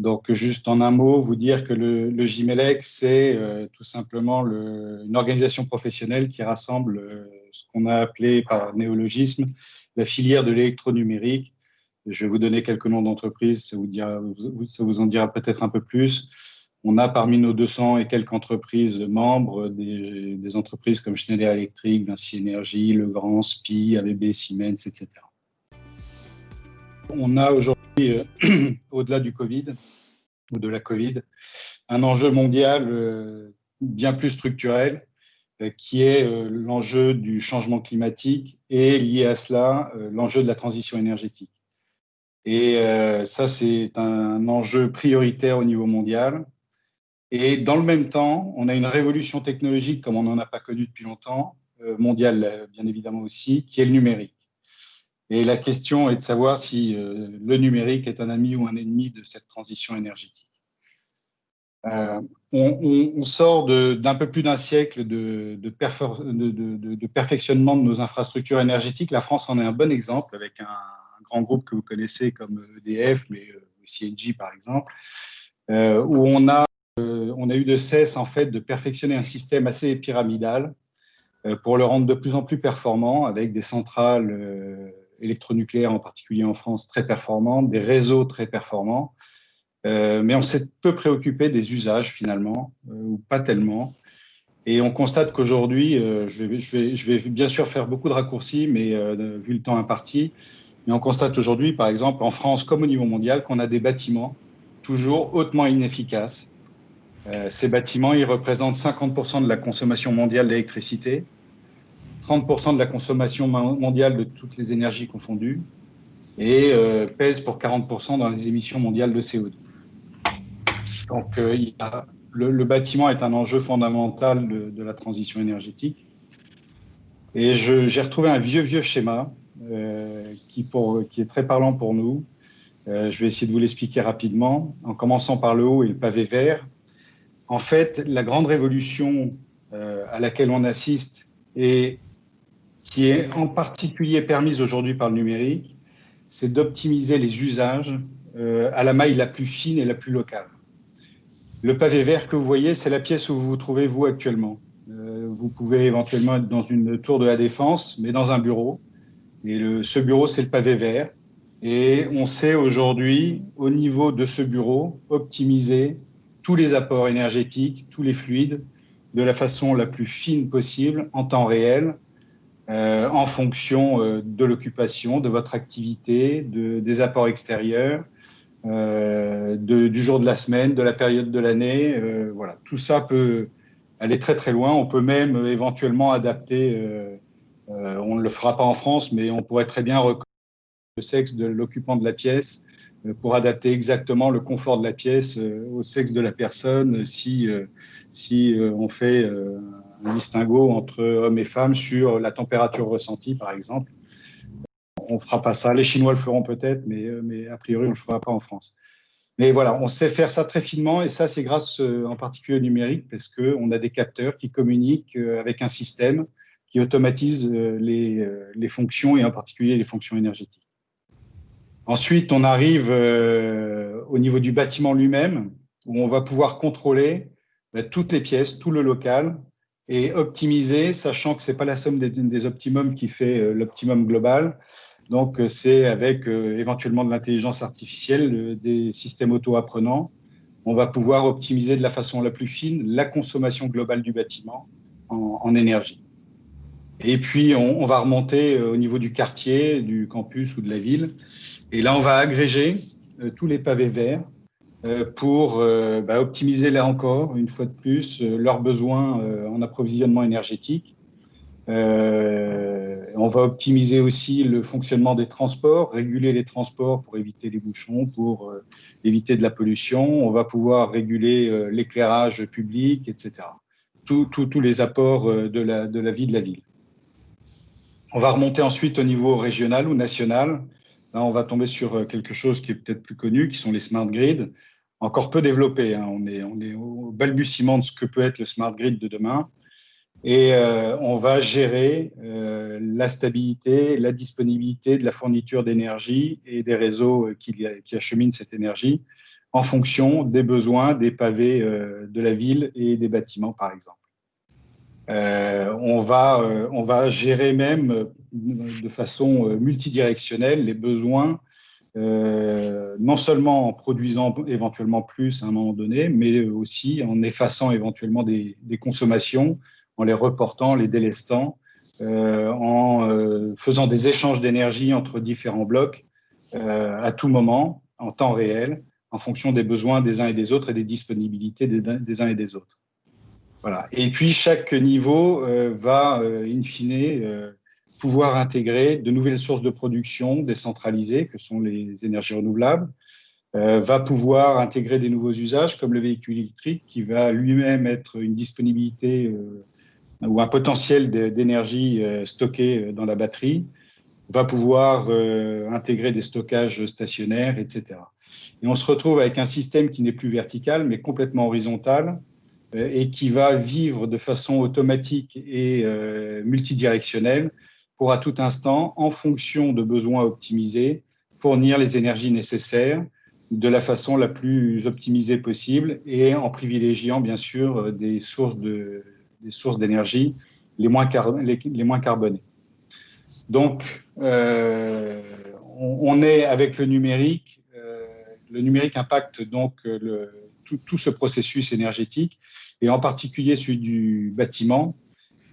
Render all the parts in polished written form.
Donc, juste en un mot, vous dire que le GIMELEC, c'est tout simplement une organisation professionnelle qui rassemble ce qu'on a appelé par néologisme la filière de l'électronumérique. Je vais vous donner quelques noms d'entreprises, ça vous en dira peut-être un peu plus. On a parmi nos 200 et quelques entreprises membres des entreprises comme Schneider Electric, Vinci Énergie, Legrand, SPIE, ABB, Siemens, etc. On a aujourd'hui, au-delà du Covid, ou de la Covid, un enjeu mondial bien plus structurel, qui est l'enjeu du changement climatique et lié à cela, l'enjeu de la transition énergétique. Et ça, c'est un enjeu prioritaire au niveau mondial. Et dans le même temps, on a une révolution technologique comme on n'en a pas connu depuis longtemps, mondiale bien évidemment aussi, qui est le numérique. Et la question est de savoir si le numérique est un ami ou un ennemi de cette transition énergétique. On sort d'un peu plus d'un siècle de perfectionnement de nos infrastructures énergétiques. La France en est un bon exemple avec un grand groupe que vous connaissez comme EDF, mais aussi Engie par exemple, où on a eu de cesse en fait de perfectionner un système assez pyramidal pour le rendre de plus en plus performant avec des centrales électronucléaires en particulier en France très performantes, des réseaux très performants. Mais on s'est peu préoccupé des usages finalement, ou pas tellement. Et on constate qu'aujourd'hui, je vais bien sûr faire beaucoup de raccourcis, mais vu le temps imparti, mais on constate aujourd'hui, par exemple, en France comme au niveau mondial, qu'on a des bâtiments toujours hautement inefficaces. Ces bâtiments, ils représentent 50% de la consommation mondiale d'électricité, 30% de la consommation mondiale de toutes les énergies confondues, et pèsent pour 40% dans les émissions mondiales de CO2. Donc, le bâtiment est un enjeu fondamental de la transition énergétique. Et j'ai retrouvé un vieux schéma qui est très parlant pour nous. Je vais essayer de vous l'expliquer rapidement, en commençant par le haut et le pavé vert. En fait, la grande révolution à laquelle on assiste et qui est en particulier permise aujourd'hui par le numérique, c'est d'optimiser les usages à la maille la plus fine et la plus locale. Le pavé vert que vous voyez, c'est la pièce où vous vous trouvez, vous, actuellement. Vous pouvez éventuellement être dans une tour de la Défense, mais dans un bureau. Et ce bureau, c'est le pavé vert. Et on sait aujourd'hui, au niveau de ce bureau, optimiser tous les apports énergétiques, tous les fluides, de la façon la plus fine possible, en temps réel, en fonction de l'occupation, de votre activité, des apports extérieurs, du jour de la semaine, de la période de l'année. Voilà. Tout ça peut aller très très loin. On peut même éventuellement adapter, on ne le fera pas en France, mais on pourrait très bien reconnaître le sexe de l'occupant de la pièce pour adapter exactement le confort de la pièce au sexe de la personne si on fait un distinguo entre hommes et femmes sur la température ressentie, par exemple. On ne fera pas ça. Les Chinois le feront peut-être, mais a priori, on ne le fera pas en France. Mais voilà, on sait faire ça très finement et ça, c'est grâce en particulier au numérique parce qu'on a des capteurs qui communiquent avec un système qui automatise les fonctions et en particulier les fonctions énergétiques. Ensuite, on arrive au niveau du bâtiment lui-même où on va pouvoir contrôler toutes les pièces, tout le local et optimiser, sachant que ce n'est pas la somme des optimums qui fait l'optimum global. Donc, c'est avec éventuellement de l'intelligence artificielle, des systèmes auto-apprenants. On va pouvoir optimiser de la façon la plus fine la consommation globale du bâtiment en énergie. Et puis, on va remonter au niveau du quartier, du campus ou de la ville. Et là, on va agréger tous les pavés verts pour optimiser, là encore, une fois de plus, leurs besoins en approvisionnement énergétique. On va optimiser aussi le fonctionnement des transports, réguler les transports pour éviter les bouchons, pour éviter de la pollution. On va pouvoir réguler l'éclairage public, etc. Tous les apports de la vie de la ville. On va remonter ensuite au niveau régional ou national. Là, on va tomber sur quelque chose qui est peut-être plus connu, qui sont les smart grids, encore peu développés. Hein. On est au balbutiement de ce que peut être le smart grid de demain. Et on va gérer la stabilité, la disponibilité de la fourniture d'énergie et des réseaux qui acheminent cette énergie en fonction des besoins des pavés de la ville et des bâtiments, par exemple. On va gérer même de façon multidirectionnelle les besoins, non seulement en produisant éventuellement plus à un moment donné, mais aussi en effaçant éventuellement des consommations, en les reportant, les délestant, en faisant des échanges d'énergie entre différents blocs à tout moment, en temps réel, en fonction des besoins des uns et des autres et des disponibilités des uns et des autres. Voilà. Et puis, chaque niveau va, in fine, pouvoir intégrer de nouvelles sources de production décentralisées, que sont les énergies renouvelables, va pouvoir intégrer des nouveaux usages, comme le véhicule électrique, qui va lui-même être une disponibilité ou un potentiel d'énergie stocké dans la batterie, va pouvoir intégrer des stockages stationnaires, etc. Et on se retrouve avec un système qui n'est plus vertical, mais complètement horizontal, et qui va vivre de façon automatique et multidirectionnelle pour à tout instant, en fonction de besoins optimisés, fournir les énergies nécessaires de la façon la plus optimisée possible et en privilégiant bien sûr des sources d'énergie les moins carbonées. Donc, on est avec le numérique. Le numérique impacte donc tout ce processus énergétique, et en particulier celui du bâtiment.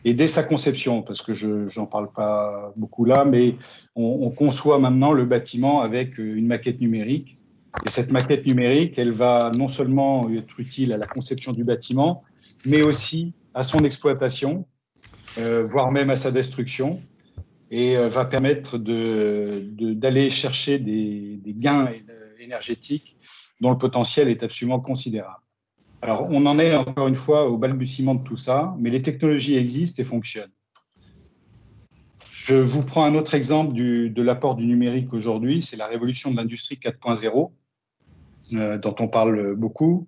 Et dès sa conception, parce que je n'en parle pas beaucoup là, mais on conçoit maintenant le bâtiment avec une maquette numérique. Et cette maquette numérique, elle va non seulement être utile à la conception du bâtiment, mais aussi à son exploitation, voire même à sa destruction, et va permettre d'aller chercher des gains énergétiques dont le potentiel est absolument considérable. Alors, on en est encore une fois au balbutiement de tout ça, mais les technologies existent et fonctionnent. Je vous prends un autre exemple de l'apport du numérique aujourd'hui, c'est la révolution de l'industrie 4.0, dont on parle beaucoup.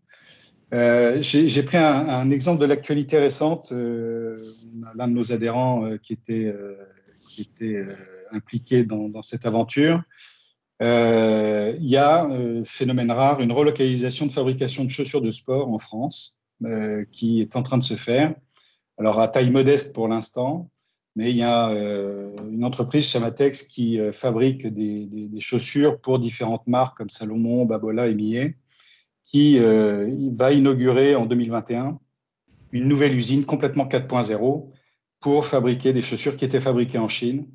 J'ai pris un exemple de l'actualité récente. On a l'un de nos adhérents qui était impliqué dans cette aventure. Il y a, phénomène rare, une relocalisation de fabrication de chaussures de sport en France qui est en train de se faire. Alors, à taille modeste pour l'instant, mais il y a une entreprise, Chamatex, qui fabrique des chaussures pour différentes marques comme Salomon, Babola et Millet, qui va inaugurer en 2021 une nouvelle usine complètement 4.0 pour fabriquer des chaussures qui étaient fabriquées en Chine,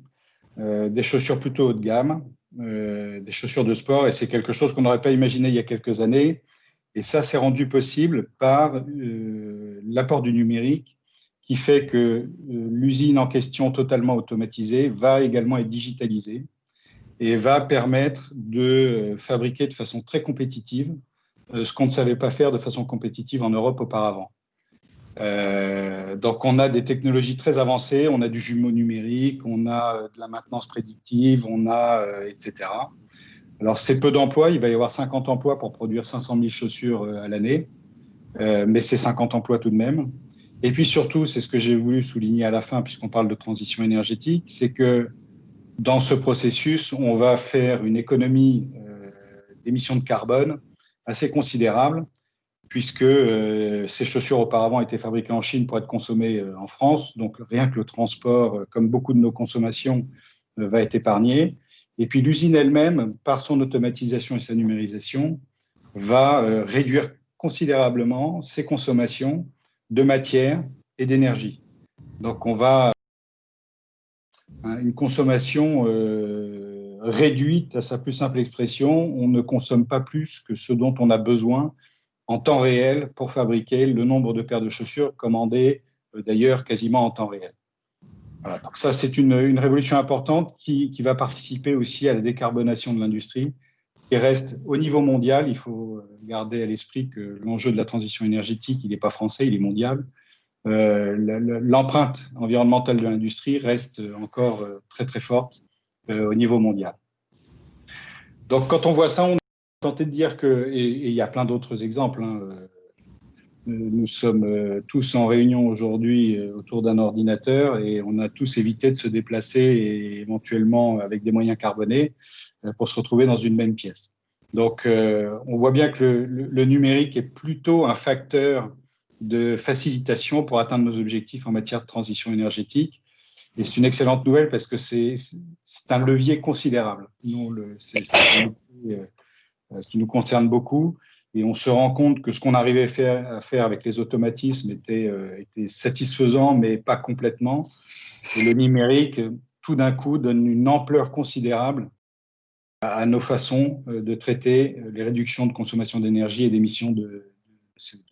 des chaussures plutôt haut de gamme, des chaussures de sport, et c'est quelque chose qu'on n'aurait pas imaginé il y a quelques années. Et ça, c'est rendu possible par l'apport du numérique, qui fait que l'usine en question, totalement automatisée, va également être digitalisée et va permettre de fabriquer de façon très compétitive ce qu'on ne savait pas faire de façon compétitive en Europe auparavant. Donc, on a des technologies très avancées, on a du jumeau numérique, on a de la maintenance prédictive, on a, etc. Alors, c'est peu d'emplois, il va y avoir 50 emplois pour produire 500 000 chaussures à l'année, mais c'est 50 emplois tout de même. Et puis surtout, c'est ce que j'ai voulu souligner à la fin, puisqu'on parle de transition énergétique, c'est que dans ce processus, on va faire une économie d'émissions de carbone assez considérable, puisque ces chaussures auparavant étaient fabriquées en Chine pour être consommées en France. Donc, rien que le transport, comme beaucoup de nos consommations, va être épargné. Et puis, l'usine elle-même, par son automatisation et sa numérisation, va réduire considérablement ses consommations de matière et d'énergie. Donc, on va une consommation réduite à sa plus simple expression. On ne consomme pas plus que ce dont on a besoin en temps réel pour fabriquer le nombre de paires de chaussures commandées d'ailleurs quasiment en temps réel. Voilà, donc ça, c'est une révolution importante qui va participer aussi à la décarbonation de l'industrie, qui reste au niveau mondial. Il faut garder à l'esprit que l'enjeu de la transition énergétique, il n'est pas français, il est mondial. L'empreinte environnementale de l'industrie reste encore très très forte au niveau mondial. Donc quand on voit ça, on est tenté de dire que, et il y a plein d'autres exemples, hein, nous sommes tous en réunion aujourd'hui autour d'un ordinateur et on a tous évité de se déplacer et éventuellement avec des moyens carbonés pour se retrouver dans une même pièce. Donc, on voit bien que le numérique est plutôt un facteur de facilitation pour atteindre nos objectifs en matière de transition énergétique. Et c'est une excellente nouvelle parce que c'est un levier considérable. C'est un métier qui nous concerne beaucoup. Et on se rend compte que ce qu'on arrivait à faire avec les automatismes était satisfaisant, mais pas complètement. Et le numérique, tout d'un coup, donne une ampleur considérable à nos façons de traiter les réductions de consommation d'énergie et d'émissions de CO2.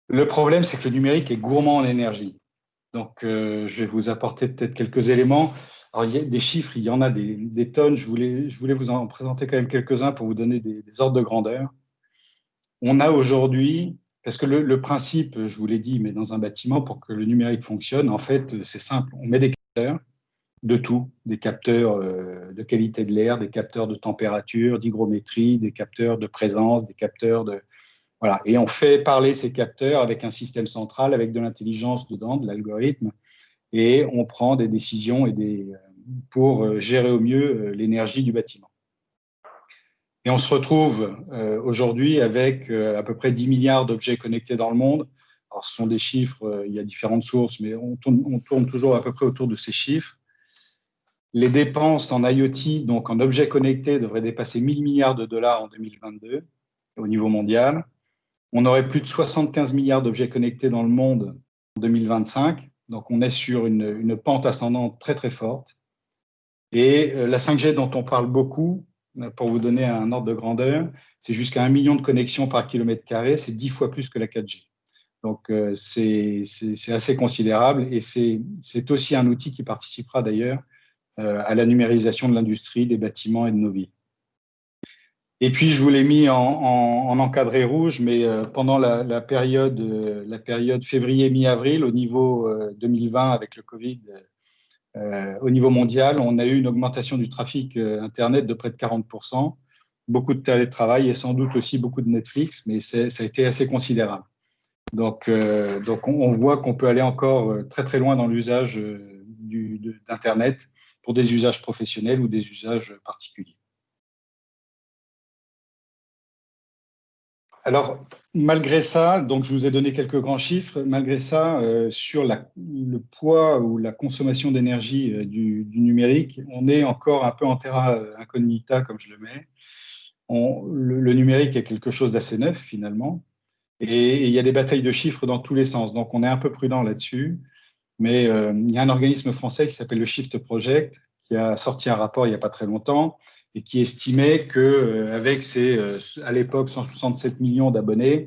Le problème, c'est que le numérique est gourmand en énergie. Donc, je vais vous apporter peut-être quelques éléments. Alors, il y a des chiffres, il y en a des tonnes. Je voulais vous en présenter quand même quelques-uns pour vous donner des ordres de grandeur. On a aujourd'hui, parce que le principe, je vous l'ai dit, mais dans un bâtiment, pour que le numérique fonctionne, en fait, c'est simple. On met des capteurs de tout, des capteurs de qualité de l'air, des capteurs de température, d'hygrométrie, des capteurs de présence, des capteurs de… Voilà. Et on fait parler ces capteurs avec un système central, avec de l'intelligence dedans, de l'algorithme, et on prend des décisions pour gérer au mieux l'énergie du bâtiment. Et on se retrouve aujourd'hui avec à peu près 10 milliards d'objets connectés dans le monde. Alors, ce sont des chiffres, il y a différentes sources, mais on tourne toujours à peu près autour de ces chiffres. Les dépenses en IoT, donc en objets connectés, devraient dépasser 1 000 milliards de dollars en 2022 au niveau mondial. On aurait plus de 75 milliards d'objets connectés dans le monde en 2025. Donc, on est sur une pente ascendante très, très forte. Et la 5G dont on parle beaucoup, pour vous donner un ordre de grandeur, c'est jusqu'à 1 million de connexions par kilomètre carré, c'est 10 fois plus que la 4G. Donc, c'est assez considérable et c'est aussi un outil qui participera d'ailleurs à la numérisation de l'industrie, des bâtiments et de nos villes. Et puis, je vous l'ai mis en encadré rouge, mais pendant la période février, mi-avril, au niveau 2020 avec le Covid, au niveau mondial, on a eu une augmentation du trafic Internet de près de 40%, beaucoup de télétravail et sans doute aussi beaucoup de Netflix, mais ça a été assez considérable. Donc on voit qu'on peut aller encore très très loin dans l'usage d'Internet pour des usages professionnels ou des usages particuliers. Alors, malgré ça, donc je vous ai donné quelques grands chiffres, malgré ça, sur le poids ou la consommation d'énergie du numérique, on est encore un peu en terra incognita, comme je le mets. Le numérique est quelque chose d'assez neuf, finalement, et il y a des batailles de chiffres dans tous les sens, donc on est un peu prudent là-dessus. Mais il y a un organisme français qui s'appelle le Shift Project, qui a sorti un rapport il n'y a pas très longtemps, et qui estimait qu'avec ses, à l'époque, 167 millions d'abonnés,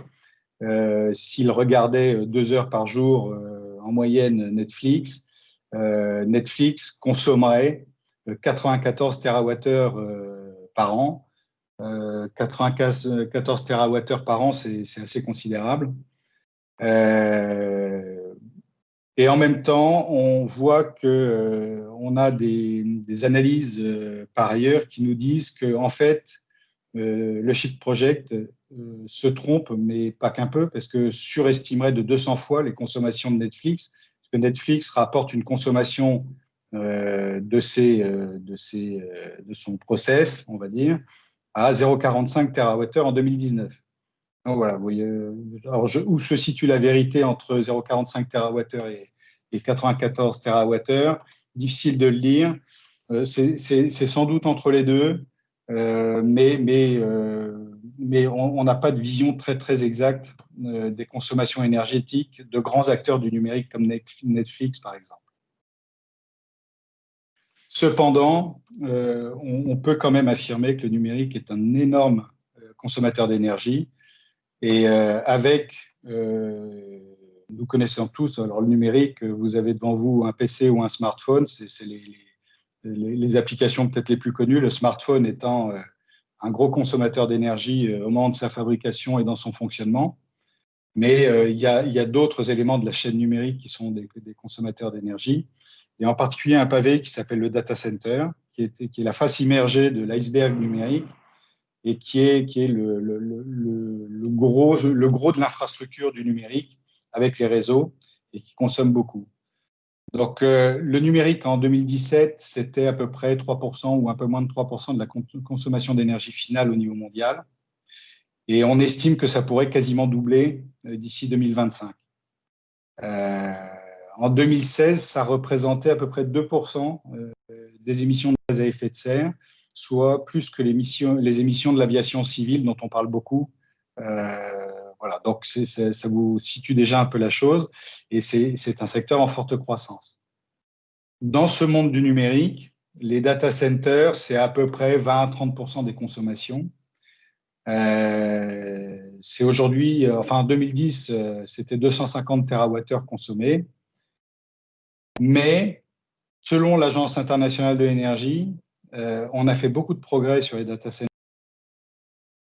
s'ils regardaient 2 heures par jour en moyenne Netflix, Netflix consommerait 94 TWh par an. 94 TWh par an, c'est assez considérable. Et en même temps, on voit qu'on a des analyses par ailleurs qui nous disent qu'en fait, le Shift Project se trompe, mais pas qu'un peu, parce que surestimerait de 200 fois les consommations de Netflix, parce que Netflix rapporte une consommation de son process, on va dire, à 0,45 TWh en 2019. Donc voilà, vous voyez, alors où se situe la vérité entre 0,45 TWh et 94 TWh? Difficile de le dire. C'est sans doute entre les deux, mais on n'a pas de vision très, très exacte des consommations énergétiques de grands acteurs du numérique comme Netflix, par exemple. Cependant, on peut quand même affirmer que le numérique est un énorme consommateur d'énergie. Et nous connaissons tous, alors le numérique, vous avez devant vous un PC ou un smartphone, c'est les applications peut-être les plus connues, le smartphone étant un gros consommateur d'énergie au moment de sa fabrication et dans son fonctionnement. Mais il y a d'autres éléments de la chaîne numérique qui sont des consommateurs d'énergie, et en particulier un pavé qui s'appelle le data center, qui est la face immergée de l'iceberg numérique, et qui est le gros de l'infrastructure du numérique avec les réseaux et qui consomme beaucoup. Donc, le numérique en 2017, c'était à peu près 3% ou un peu moins de 3% de la consommation d'énergie finale au niveau mondial. Et on estime que ça pourrait quasiment doubler d'ici 2025. En 2016, ça représentait à peu près 2% des émissions de gaz à effet de serre, soit plus que les émissions de l'aviation civile dont on parle beaucoup. Voilà, donc ça vous situe déjà un peu la chose, et c'est un secteur en forte croissance. Dans ce monde du numérique, les data centers, c'est à peu près 20 à 30% des consommations. C'est aujourd'hui, enfin en 2010, c'était 250 TWh consommés. Mais selon l'Agence internationale de l'énergie, on a fait beaucoup de progrès sur les data centers,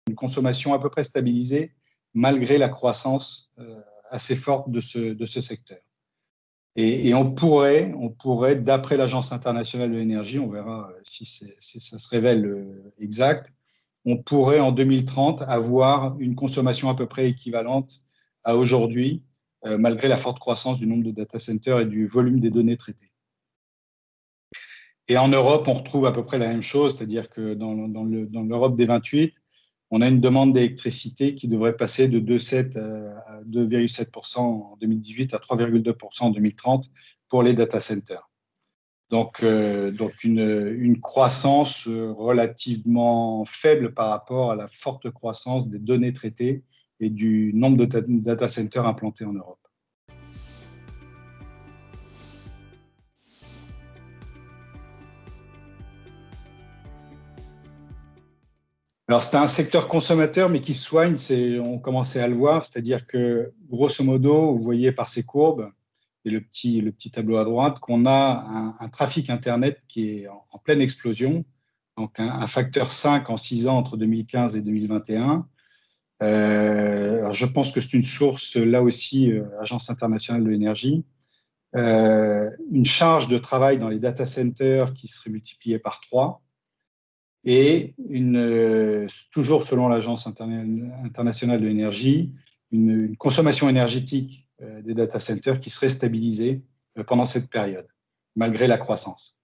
une consommation à peu près stabilisée malgré la croissance assez forte de ce secteur. Et on pourrait, d'après l'Agence internationale de l'énergie, on verra si ça se révèle exact, on pourrait en 2030 avoir une consommation à peu près équivalente à aujourd'hui, malgré la forte croissance du nombre de data centers et du volume des données traitées. Et en Europe, on retrouve à peu près la même chose, c'est-à-dire que dans l'Europe des 28, on a une demande d'électricité qui devrait passer de 2,7% en 2018 à 3,2% en 2030 pour les data centers. Donc une croissance relativement faible par rapport à la forte croissance des données traitées et du nombre de data centers implantés en Europe. Alors, c'est un secteur consommateur, mais qui se soigne, on commençait à le voir, c'est-à-dire que, grosso modo, vous voyez par ces courbes et le petit tableau à droite qu'on a un trafic Internet qui est en pleine explosion, donc un facteur 5 en 6 ans entre 2015 et 2021. Alors je pense que c'est une source, là aussi, Agence internationale de l'énergie. Une charge de travail dans les data centers qui serait multipliée par 3. Et toujours selon l'Agence internationale de l'énergie, une consommation énergétique des data centers qui serait stabilisée pendant cette période, malgré la croissance.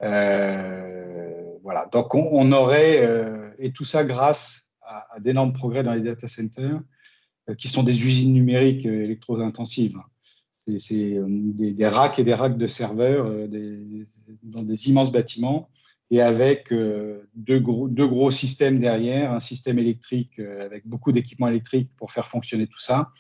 Voilà, donc on aurait, et tout ça grâce à d'énormes progrès dans les data centers, qui sont des usines numériques électro-intensives. C'est des racks et des racks de serveurs dans des immenses bâtiments, et avec deux gros systèmes derrière, un système électrique avec beaucoup d'équipements électriques pour faire fonctionner tout ça,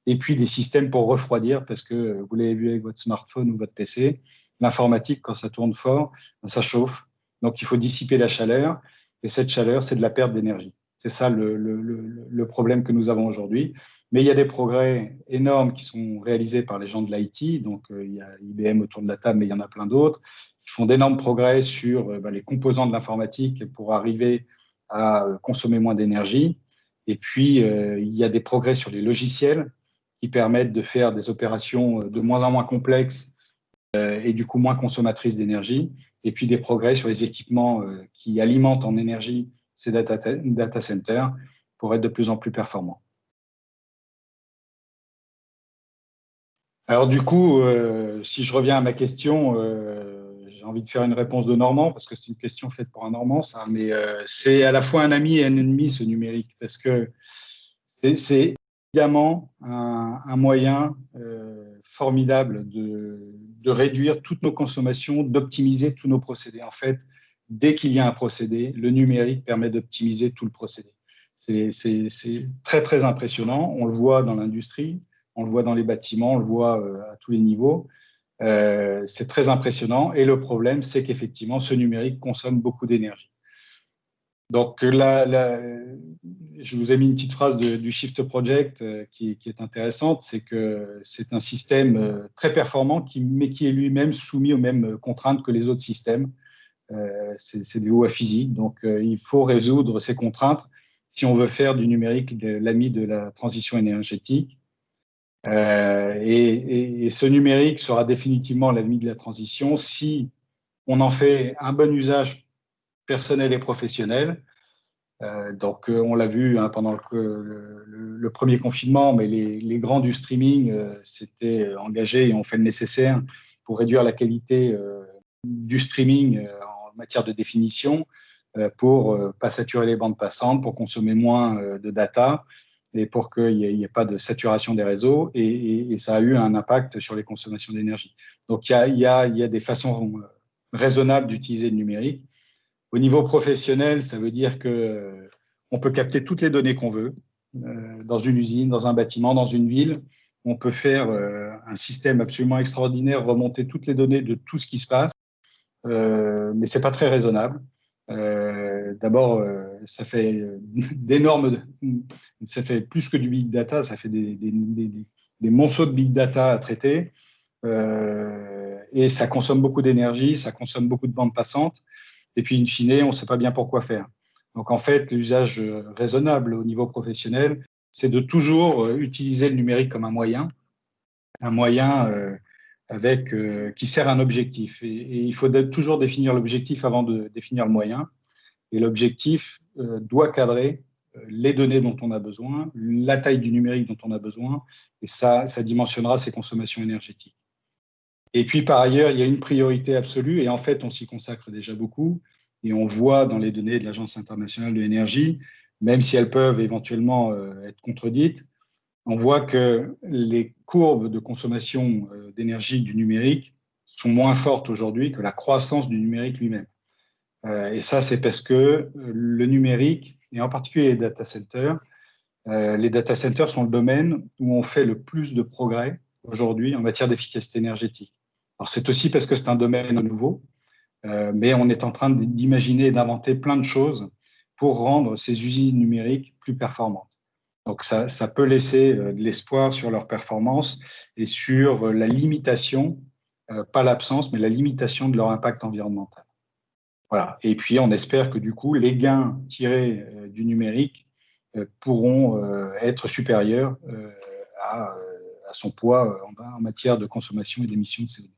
et puis des systèmes pour refroidir, parce que vous l'avez vu avec votre smartphone ou votre PC, l'informatique, quand ça tourne fort, ça chauffe. Donc, il faut dissiper la chaleur, et cette chaleur, c'est de la perte d'énergie. C'est ça le problème que nous avons aujourd'hui. Mais il y a des progrès énormes qui sont réalisés par les gens de l'IT. Donc, il y a IBM autour de la table, mais il y en a plein d'autres qui font d'énormes progrès sur les composants de l'informatique pour arriver à consommer moins d'énergie. Et puis, il y a des progrès sur les logiciels qui permettent de faire des opérations de moins en moins complexes et du coup moins consommatrices d'énergie. Et puis, des progrès sur les équipements qui alimentent en énergie ces data centers pour être de plus en plus performants. Alors du coup, si je reviens à ma question, j'ai envie de faire une réponse de Normand, parce que c'est une question faite pour un Normand, ça, mais c'est à la fois un ami et un ennemi, ce numérique, parce que c'est évidemment un moyen formidable de réduire toutes nos consommations, d'optimiser tous nos procédés. En fait, dès qu'il y a un procédé, le numérique permet d'optimiser tout le procédé. C'est très, très impressionnant. On le voit dans l'industrie, on le voit dans les bâtiments, on le voit à tous les niveaux. C'est très impressionnant. Et le problème, c'est qu'effectivement, ce numérique consomme beaucoup d'énergie. Donc là, je vous ai mis une petite phrase du Shift Project qui est intéressante, c'est que c'est un système très performant, mais qui est lui-même soumis aux mêmes contraintes que les autres systèmes. C'est des lois physiques, donc il faut résoudre ces contraintes si on veut faire du numérique l'ami de la transition énergétique. Et ce numérique sera définitivement l'ami de la transition si on en fait un bon usage personnel et professionnel. Donc, on l'a vu pendant le premier confinement, mais les grands du streaming s'étaient engagés et ont fait le nécessaire pour réduire la qualité du streaming en matière de définition, pour pas saturer les bandes passantes, pour consommer moins de data et pour qu'il n'y ait pas de saturation des réseaux. Et ça a eu un impact sur les consommations d'énergie. Donc, il y a des façons raisonnables d'utiliser le numérique. Au niveau professionnel, ça veut dire qu'on peut capter toutes les données qu'on veut dans une usine, dans un bâtiment, dans une ville. On peut faire un système absolument extraordinaire, remonter toutes les données de tout ce qui se passe, mais ce n'est pas très raisonnable. D'abord, ça fait ça fait plus que du big data, ça fait des monceaux de big data à traiter, et ça consomme beaucoup d'énergie, ça consomme beaucoup de bandes passantes, et puis in fine, on ne sait pas bien pourquoi faire. Donc en fait, l'usage raisonnable au niveau professionnel, c'est de toujours utiliser le numérique comme un moyen qui sert un objectif. Et il faut toujours définir l'objectif avant de définir le moyen. Et l'objectif doit cadrer les données dont on a besoin, la taille du numérique dont on a besoin, et ça dimensionnera ses consommations énergétiques. Et puis, par ailleurs, il y a une priorité absolue, et en fait, on s'y consacre déjà beaucoup, et on voit dans les données de l'Agence internationale de l'énergie, même si elles peuvent éventuellement être contredites, on voit que les courbes de consommation d'énergie du numérique sont moins fortes aujourd'hui que la croissance du numérique lui-même. Et ça, c'est parce que le numérique, et en particulier les data centers sont le domaine où on fait le plus de progrès aujourd'hui en matière d'efficacité énergétique. Alors, c'est aussi parce que c'est un domaine nouveau, mais on est en train d'imaginer et d'inventer plein de choses pour rendre ces usines numériques plus performantes. Donc, ça peut laisser de l'espoir sur leur performance et sur la limitation, pas l'absence, mais la limitation de leur impact environnemental. Voilà. Et puis, on espère que du coup, les gains tirés du numérique pourront être supérieurs à son poids en matière de consommation et d'émissions de CO2.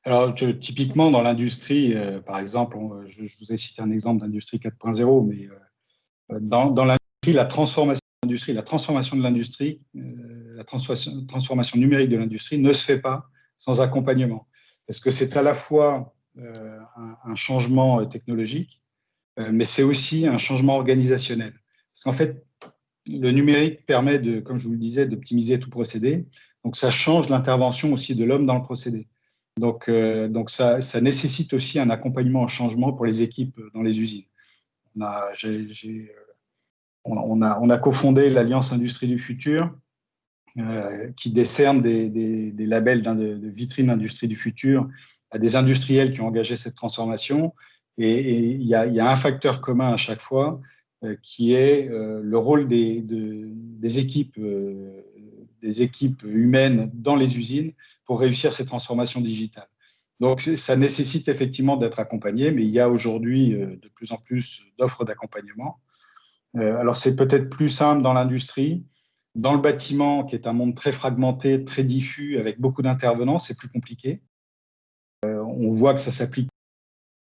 Alors, typiquement, dans l'industrie, par exemple, je vous ai cité un exemple d'industrie 4.0, mais dans l'industrie, la transformation de l'industrie, la transformation numérique de l'industrie ne se fait pas sans accompagnement. Parce que c'est à la fois un changement technologique, mais c'est aussi un changement organisationnel. Parce qu'en fait, le numérique permet, comme je vous le disais, d'optimiser tout procédé. Donc, ça change l'intervention aussi de l'homme dans le procédé. Donc ça nécessite aussi un accompagnement au changement pour les équipes dans les usines. On a cofondé l'Alliance Industrie du Futur, qui décerne des labels de vitrine Industrie du Futur à des industriels qui ont engagé cette transformation. Et il y a un facteur commun à chaque fois, qui est le rôle des équipes humaines dans les usines pour réussir ces transformations digitales. Donc, ça nécessite effectivement d'être accompagné, mais il y a aujourd'hui de plus en plus d'offres d'accompagnement. Alors, c'est peut-être plus simple dans l'industrie. Dans le bâtiment, qui est un monde très fragmenté, très diffus, avec beaucoup d'intervenants, c'est plus compliqué. On voit que ça s'applique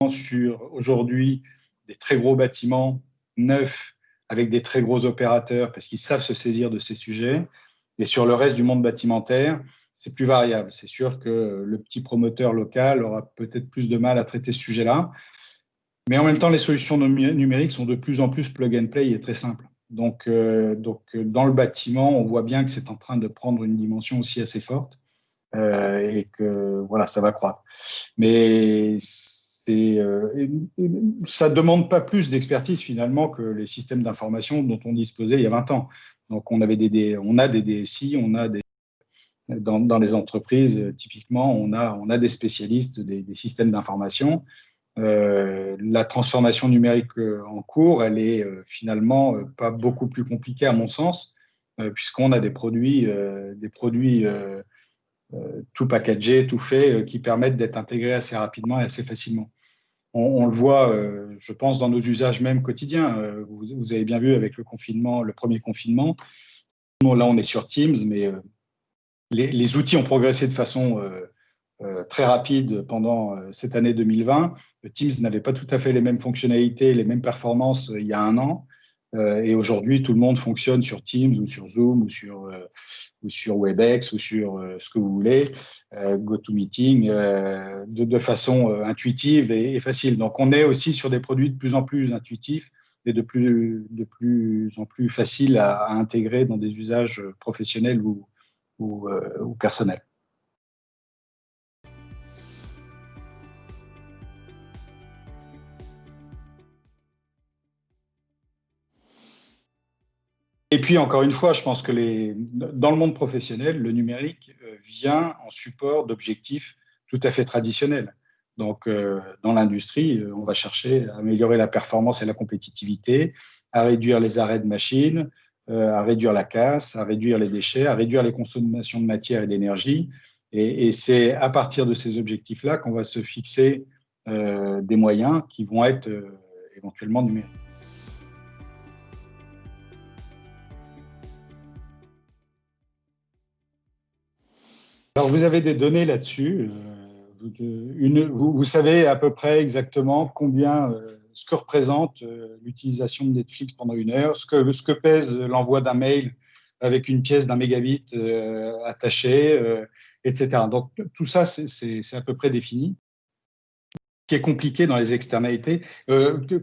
sur aujourd'hui des très gros bâtiments neufs avec des très gros opérateurs parce qu'ils savent se saisir de ces sujets. Et sur le reste du monde bâtimentaire, c'est plus variable. C'est sûr que le petit promoteur local aura peut-être plus de mal à traiter ce sujet-là. Mais en même temps, les solutions numériques sont de plus en plus plug and play et très simples. Donc, dans le bâtiment, on voit bien que c'est en train de prendre une dimension aussi assez forte et que voilà, ça va croître. Mais ça ne demande pas plus d'expertise finalement que les systèmes d'information dont on disposait il y a 20 ans. Donc, on a des DSI, dans les entreprises, typiquement, on a des spécialistes des systèmes d'information. La transformation numérique en cours, elle est finalement pas beaucoup plus compliquée à mon sens, puisqu'on a des produits tout packagés, tout faits, qui permettent d'être intégrés assez rapidement et assez facilement. On le voit, je pense, dans nos usages même quotidiens. Vous avez bien vu avec le confinement, le premier confinement. Là, on est sur Teams, mais les outils ont progressé de façon très rapide pendant cette année 2020. Teams n'avait pas tout à fait les mêmes fonctionnalités, les mêmes performances il y a un an. Et aujourd'hui, tout le monde fonctionne sur Teams ou sur Zoom ou sur WebEx ou sur ce que vous voulez, GoToMeeting, de façon intuitive et facile. Donc, on est aussi sur des produits de plus en plus intuitifs et de plus en plus faciles à intégrer dans des usages professionnels ou personnels. Et puis, encore une fois, je pense que dans le monde professionnel, le numérique vient en support d'objectifs tout à fait traditionnels. Donc, dans l'industrie, on va chercher à améliorer la performance et la compétitivité, à réduire les arrêts de machines, à réduire la casse, à réduire les déchets, à réduire les consommations de matière et d'énergie. Et c'est à partir de ces objectifs-là qu'on va se fixer des moyens qui vont être éventuellement numériques. Alors, vous avez des données là-dessus. Vous savez à peu près exactement ce que représente l'utilisation de Netflix pendant 1 heure, ce que pèse l'envoi d'un mail avec une pièce d'1 mégabit attachée, etc. Donc, tout ça, c'est à peu près défini. Ce qui est compliqué dans les externalités.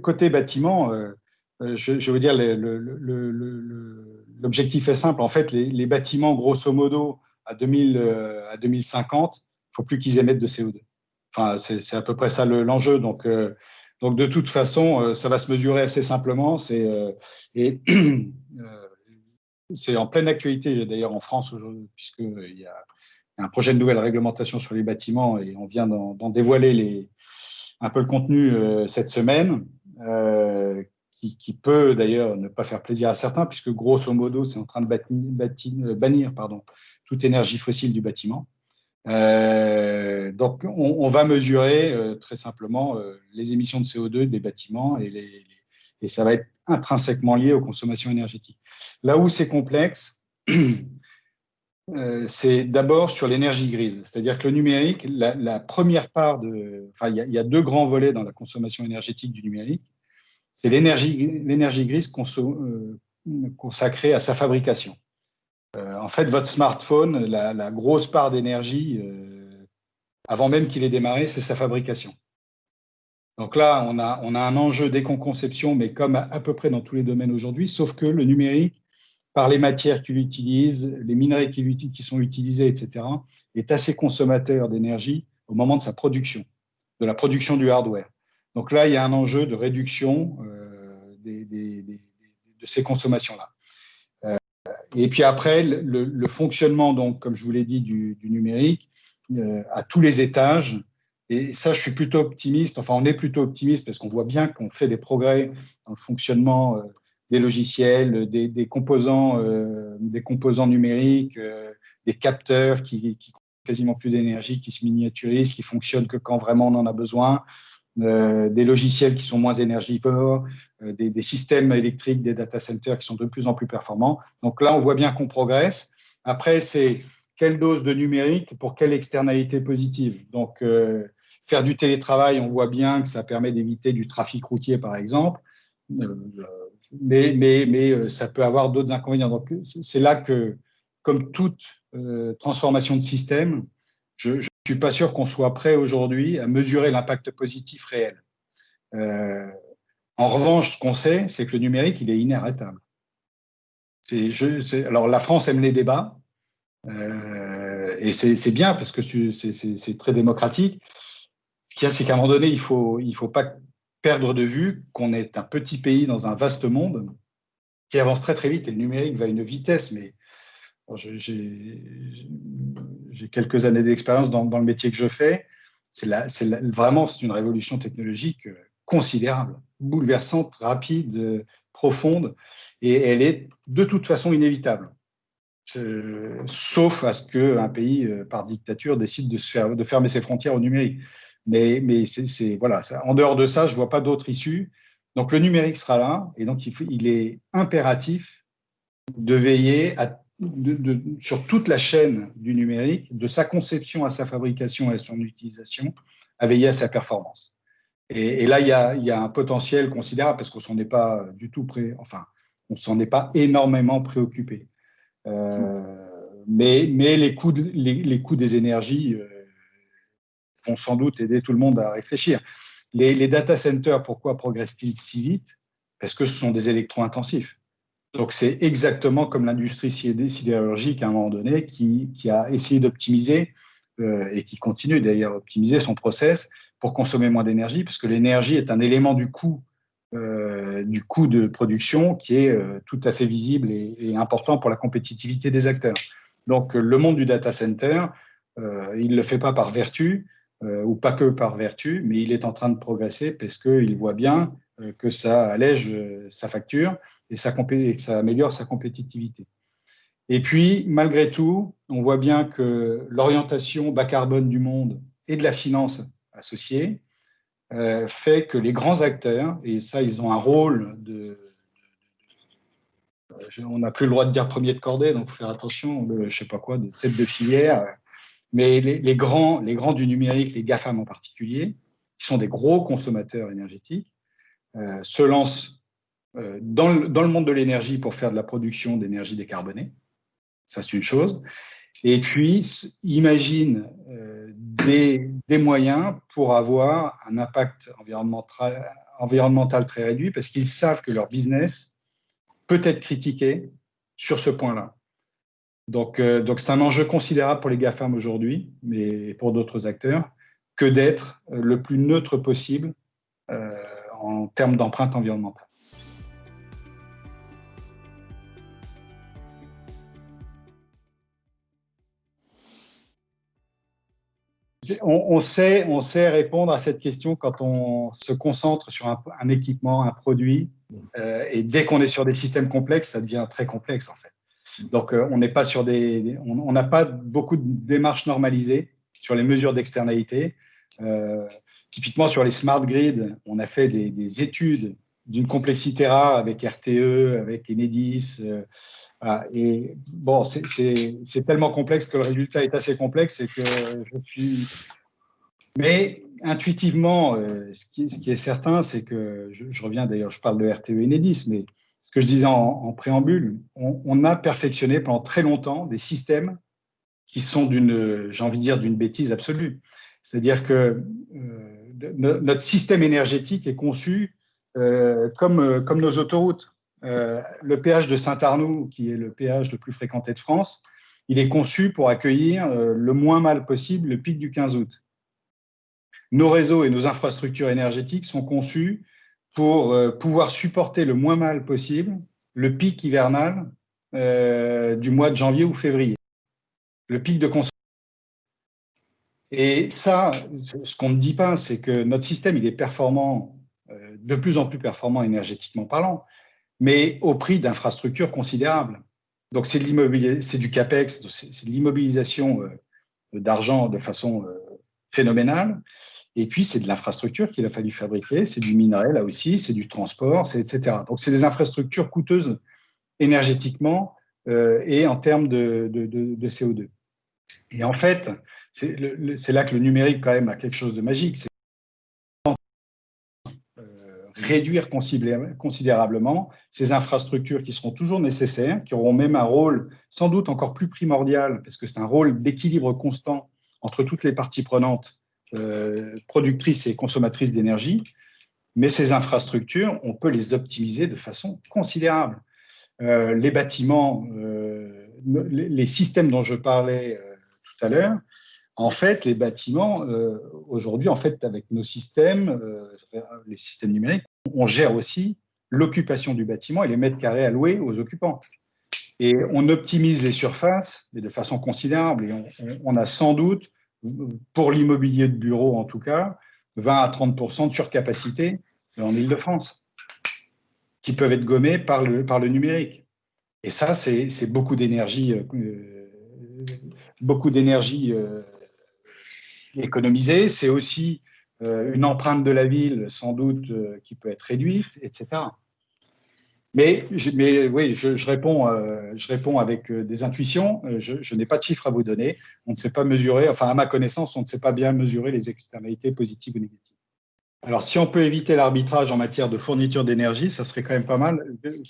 Côté bâtiment, je veux dire, l'objectif est simple. En fait, les bâtiments, grosso modo, à 2050, il ne faut plus qu'ils émettent de CO2. Enfin, c'est à peu près ça l'enjeu. Donc, de toute façon, ça va se mesurer assez simplement. C'est en pleine actualité, d'ailleurs, en France aujourd'hui, puisqu'il y a un projet de nouvelle réglementation sur les bâtiments et on vient d'en dévoiler un peu le contenu cette semaine, qui peut d'ailleurs ne pas faire plaisir à certains, puisque grosso modo, c'est en train de bannir toute énergie fossile du bâtiment. Donc, on va mesurer très simplement les émissions de CO2 des bâtiments et ça va être intrinsèquement lié aux consommations énergétiques. Là où c'est complexe, c'est d'abord sur l'énergie grise. C'est-à-dire que le numérique, la première part il y a 2 grands volets dans la consommation énergétique du numérique. C'est l'énergie grise consacrée à sa fabrication. En fait, votre smartphone, la grosse part d'énergie, avant même qu'il ait démarré, c'est sa fabrication. Donc là, on a un enjeu d'éco-conception, mais comme à peu près dans tous les domaines aujourd'hui, sauf que le numérique, par les matières qu'il utilise, les minerais qui sont utilisés, etc., est assez consommateur d'énergie au moment de sa production, de la production du hardware. Donc là, il y a un enjeu de réduction de ces consommations-là. Et puis après, le fonctionnement, donc, comme je vous l'ai dit, du numérique, à tous les étages. Et ça, je suis plutôt optimiste. Enfin, on est plutôt optimiste parce qu'on voit bien qu'on fait des progrès dans le fonctionnement des logiciels, des composants numériques, des capteurs qui quasiment plus d'énergie, qui se miniaturisent, qui fonctionnent que quand vraiment on en a besoin, des logiciels qui sont moins énergivores, des systèmes électriques, des data centers qui sont de plus en plus performants. Donc là, on voit bien qu'on progresse. Après, c'est quelle dose de numérique pour quelle externalité positive. Donc, faire du télétravail, on voit bien que ça permet d'éviter du trafic routier, par exemple. Mais ça peut avoir d'autres inconvénients. Donc, c'est là que, comme toute transformation de système, je ne suis pas sûr qu'on soit prêt aujourd'hui à mesurer l'impact positif réel. En revanche, ce qu'on sait, c'est que le numérique, il est inarrêtable. Alors, la France aime les débats, et c'est bien parce que c'est très démocratique. Ce qu'il y a, c'est qu'à un moment donné, il faut pas perdre de vue qu'on est un petit pays dans un vaste monde qui avance très très vite et le numérique va à une vitesse, mais j'ai quelques années d'expérience dans le métier que je fais. Vraiment, c'est une révolution technologique considérable, bouleversante, rapide, profonde, et elle est de toute façon inévitable. Sauf à ce qu'un pays, par dictature, décide de fermer ses frontières au numérique. Mais voilà, en dehors de ça, je ne vois pas d'autre issue. Donc, le numérique sera là, et donc il est impératif de veiller à sur toute la chaîne du numérique, de sa conception à sa fabrication et à son utilisation, à veiller à sa performance. Et là, il y a un potentiel considérable parce qu'on s'en est pas du tout on s'en est pas énormément préoccupé. Mais les coûts des énergies vont sans doute aider tout le monde à réfléchir. Les data centers, pourquoi progressent-ils si vite? Parce que ce sont des électro-intensifs. Donc, c'est exactement comme l'industrie sidérurgique à un moment donné qui a essayé d'optimiser et qui continue d'ailleurs à optimiser son process pour consommer moins d'énergie, parce que l'énergie est un élément du coût de production qui est tout à fait visible et important pour la compétitivité des acteurs. Donc, le monde du data center, il ne le fait pas par vertu, ou pas que par vertu, mais il est en train de progresser parce qu'il voit bien que ça allège sa facture et que ça améliore sa compétitivité. Et puis, malgré tout, on voit bien que l'orientation bas carbone du monde et de la finance associée fait que les grands acteurs, et ça, ils ont un rôle on n'a plus le droit de dire premier de cordée, donc il faut faire attention, je ne sais pas quoi, de tête de filière, mais les grands du numérique, les GAFAM en particulier, qui sont des gros consommateurs énergétiques, se lancent dans le monde de l'énergie pour faire de la production d'énergie décarbonée. Ça, c'est une chose. Et puis, imagine des moyens pour avoir un impact environnemental très réduit parce qu'ils savent que leur business peut être critiqué sur ce point-là. Donc c'est un enjeu considérable pour les GAFAM aujourd'hui, mais pour d'autres acteurs, que d'être le plus neutre possible en termes d'empreinte environnementale. On sait répondre à cette question quand on se concentre sur un équipement, un produit, et dès qu'on est sur des systèmes complexes, ça devient très complexe en fait. Donc on n'est pas on n'a pas beaucoup de démarches normalisées sur les mesures d'externalité. Typiquement sur les smart grids, on a fait des études d'une complexité rare avec RTE, avec Enedis. Et bon, c'est tellement complexe que le résultat est assez complexe et que Mais intuitivement, ce qui est certain, c'est que, je reviens d'ailleurs, je parle de RTE et Enedis, mais ce que je disais en préambule, on a perfectionné pendant très longtemps des systèmes qui sont j'ai envie de dire, d'une bêtise absolue. C'est-à-dire que notre système énergétique est conçu comme nos autoroutes. Le péage de Saint-Arnoux, qui est le péage le plus fréquenté de France, il est conçu pour accueillir le moins mal possible le pic du 15 août. Nos réseaux et nos infrastructures énergétiques sont conçus pour pouvoir supporter le moins mal possible le pic hivernal du mois de janvier ou février, le pic de consommation. Et ça, ce qu'on ne dit pas, c'est que notre système, il est performant, de plus en plus performant énergétiquement parlant, mais au prix d'infrastructures considérables. Donc, c'est du CAPEX, c'est de l'immobilisation d'argent de façon phénoménale. Et puis, c'est de l'infrastructure qu'il a fallu fabriquer, c'est du minerai, là aussi, c'est du transport, etc. Donc, c'est des infrastructures coûteuses énergétiquement et en termes de CO2. Et en fait, c'est là que le numérique, quand même, a quelque chose de magique. C'est réduire considérablement ces infrastructures qui seront toujours nécessaires, qui auront même un rôle sans doute encore plus primordial, parce que c'est un rôle d'équilibre constant entre toutes les parties prenantes, productrices et consommatrices d'énergie. Mais ces infrastructures, on peut les optimiser de façon considérable. Les bâtiments, les systèmes dont je parlais tout à l'heure, en fait, les bâtiments, aujourd'hui, en fait, avec nos systèmes, les systèmes numériques, on gère aussi l'occupation du bâtiment et les mètres carrés alloués aux occupants. Et on optimise les surfaces mais de façon considérable. Et on a sans doute, pour l'immobilier de bureau en tout cas, 20 à 30% de surcapacité en Île-de-France, qui peuvent être gommés par le numérique. Et ça, c'est beaucoup d'énergie économisée. C'est aussi une empreinte de la ville, sans doute, qui peut être réduite, etc. Mais oui, je réponds avec des intuitions. Je n'ai pas de chiffres à vous donner. On ne sait pas mesurer, enfin, à ma connaissance, on ne sait pas bien mesurer les externalités positives ou négatives. Alors, si on peut éviter l'arbitrage en matière de fourniture d'énergie, ça serait quand même pas mal.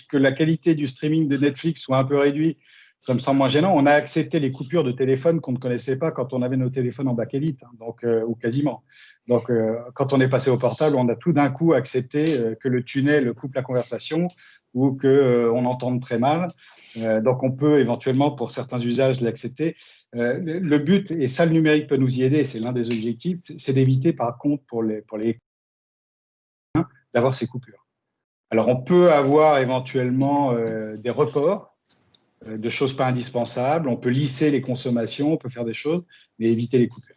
Que la qualité du streaming de Netflix soit un peu réduite, ça me semble moins gênant. On a accepté les coupures de téléphone qu'on ne connaissait pas quand on avait nos téléphones en bakélite, hein, donc, ou quasiment. Donc, quand on est passé au portable, on a tout d'un coup accepté que le tunnel coupe la conversation ou qu'on entende très mal. Donc, on peut éventuellement, pour certains usages, l'accepter. Le but, et ça, le numérique peut nous y aider, c'est l'un des objectifs, c'est d'éviter, par contre, pour les d'avoir ces coupures. Alors, on peut avoir éventuellement des reports de choses pas indispensables, on peut lisser les consommations, on peut faire des choses, mais éviter les coupures.